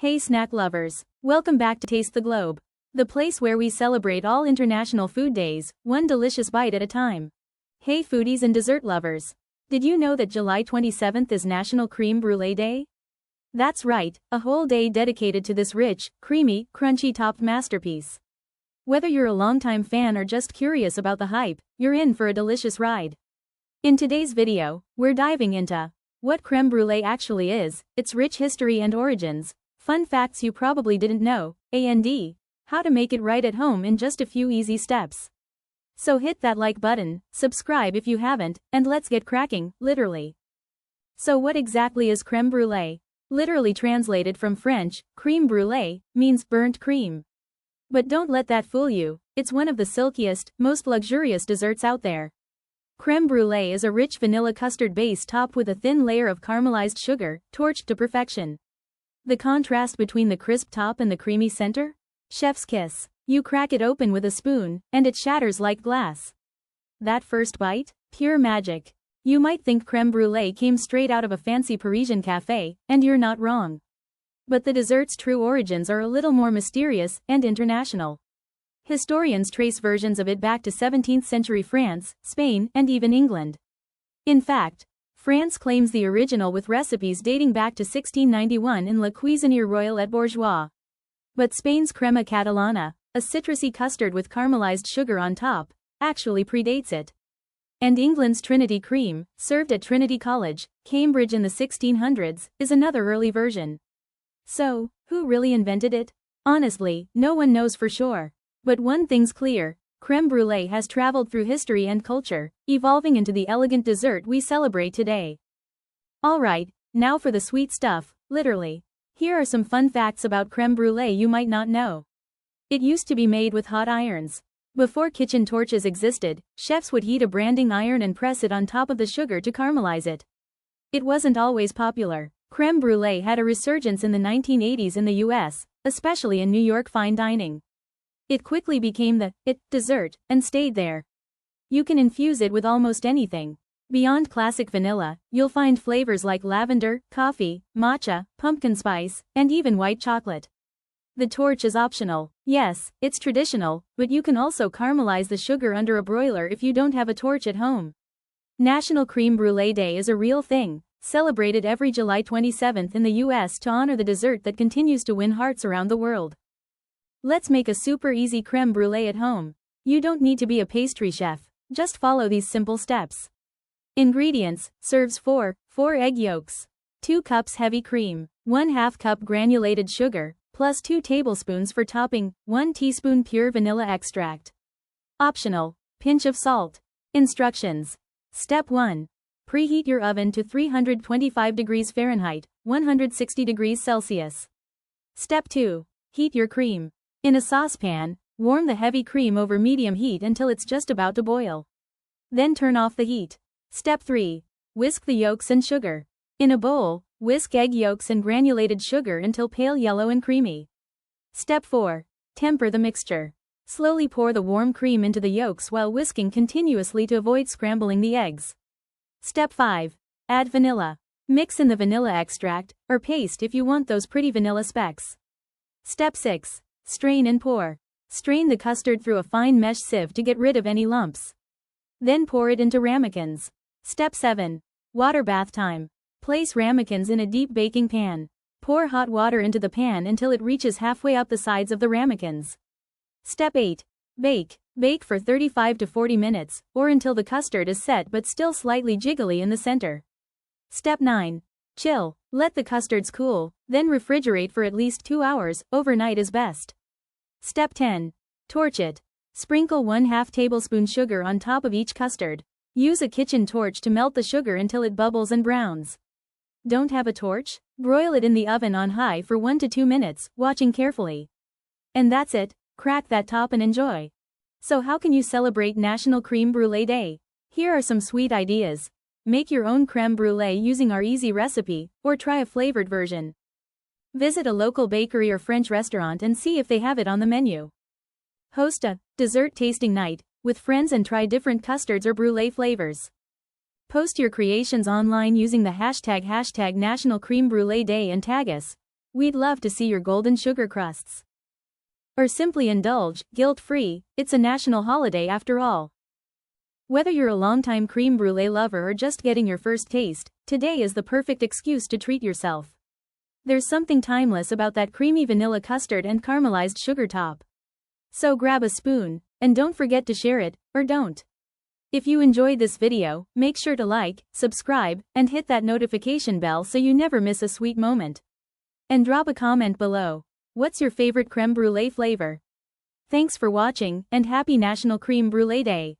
Hey snack lovers, welcome back to Taste the Globe, the place where we celebrate all International Food Days, one delicious bite at a time. Hey foodies and dessert lovers, did you know that July 27th is National Crème Brûlée Day? That's right, a whole day dedicated to this rich, creamy, crunchy topped masterpiece. Whether you're a longtime fan or just curious about the hype, you're in for a delicious ride. In today's video, we're diving into what crème brûlée actually is, its rich history and origins, fun facts you probably didn't know, and how to make it right at home in just a few easy steps. So hit that like button, subscribe if you haven't, and let's get cracking, literally. So what exactly is crème brûlée? Literally translated from French, crème brûlée means burnt cream. But don't let that fool you, it's one of the silkiest, most luxurious desserts out there. Crème brûlée is a rich vanilla custard base topped with a thin layer of caramelized sugar, torched to perfection. The contrast between the crisp top and the creamy center? Chef's kiss. You crack it open with a spoon, and it shatters like glass. That first bite? Pure magic. You might think crème brûlée came straight out of a fancy Parisian cafe, and you're not wrong. But the dessert's true origins are a little more mysterious and international. Historians trace versions of it back to 17th century France, Spain, and even England. In fact, France claims the original with recipes dating back to 1691 in La Cuisinière Royale et Bourgeoise. But Spain's crema catalana, a citrusy custard with caramelized sugar on top, actually predates it. And England's Trinity cream, served at Trinity College, Cambridge in the 1600s, is another early version. So, who really invented it? Honestly, no one knows for sure. But one thing's clear, crème brûlée has traveled through history and culture, evolving into the elegant dessert we celebrate today. Alright, now for the sweet stuff, literally. Here are some fun facts about crème brûlée you might not know. It used to be made with hot irons. Before kitchen torches existed, chefs would heat a branding iron and press it on top of the sugar to caramelize it. It wasn't always popular. Crème brûlée had a resurgence in the 1980s in the US, especially in New York fine dining. It quickly became the it dessert, and stayed there. You can infuse it with almost anything. Beyond classic vanilla, you'll find flavors like lavender, coffee, matcha, pumpkin spice, and even white chocolate. The torch is optional. Yes, it's traditional, but you can also caramelize the sugar under a broiler if you don't have a torch at home. National Crème Brûlée Day is a real thing, celebrated every July 27th in the US to honor the dessert that continues to win hearts around the world. Let's make a super easy crème brûlée at home. You don't need to be a pastry chef, just follow these simple steps. Ingredients: serves 4 egg yolks, 2 cups heavy cream, 1/2 cup granulated sugar, plus 2 tablespoons for topping, 1 teaspoon pure vanilla extract. Optional, pinch of salt. Instructions. Step 1. Preheat your oven to 325 degrees Fahrenheit, 160 degrees Celsius. Step 2. Heat your cream. In a saucepan, warm the heavy cream over medium heat until it's just about to boil. Then turn off the heat. Step 3. Whisk the yolks and sugar. In a bowl, whisk egg yolks and granulated sugar until pale yellow and creamy. Step 4. Temper the mixture. Slowly pour the warm cream into the yolks while whisking continuously to avoid scrambling the eggs. Step 5. Add vanilla. Mix in the vanilla extract, or paste if you want those pretty vanilla specks. Step 6. Strain and pour. Strain the custard through a fine mesh sieve to get rid of any lumps. Then pour it into ramekins. Step 7. Water bath time. Place ramekins in a deep baking pan. Pour hot water into the pan until it reaches halfway up the sides of the ramekins. Step 8. Bake. Bake for 35 to 40 minutes, or until the custard is set but still slightly jiggly in the center. Step 9. Chill. Let the custards cool, then refrigerate for at least 2 hours, overnight is best. Step 10. Torch it. Sprinkle 1/2 tablespoon sugar on top of each custard. Use a kitchen torch to melt the sugar until it bubbles and browns. Don't have a torch? Broil it in the oven on high for 1 to 2 minutes, watching carefully. And that's it, crack that top and enjoy. So how can you celebrate National Crème Brûlée Day? Here are some sweet ideas. Make your own crème brûlée using our easy recipe, or try a flavored version. Visit a local bakery or French restaurant and see if they have it on the menu. Host a dessert tasting night with friends and try different custards or brûlée flavors. Post your creations online using the hashtag National Crème Brûlée Day and tag us. We'd love to see your golden sugar crusts. Or simply indulge, guilt-free, it's a national holiday after all. Whether you're a longtime crème brûlée lover or just getting your first taste, today is the perfect excuse to treat yourself. There's something timeless about that creamy vanilla custard and caramelized sugar top. So grab a spoon, and don't forget to share it, or don't. If you enjoyed this video, make sure to like, subscribe, and hit that notification bell so you never miss a sweet moment. And drop a comment below. What's your favorite crème brûlée flavor? Thanks for watching, and happy National Crème Brûlée Day!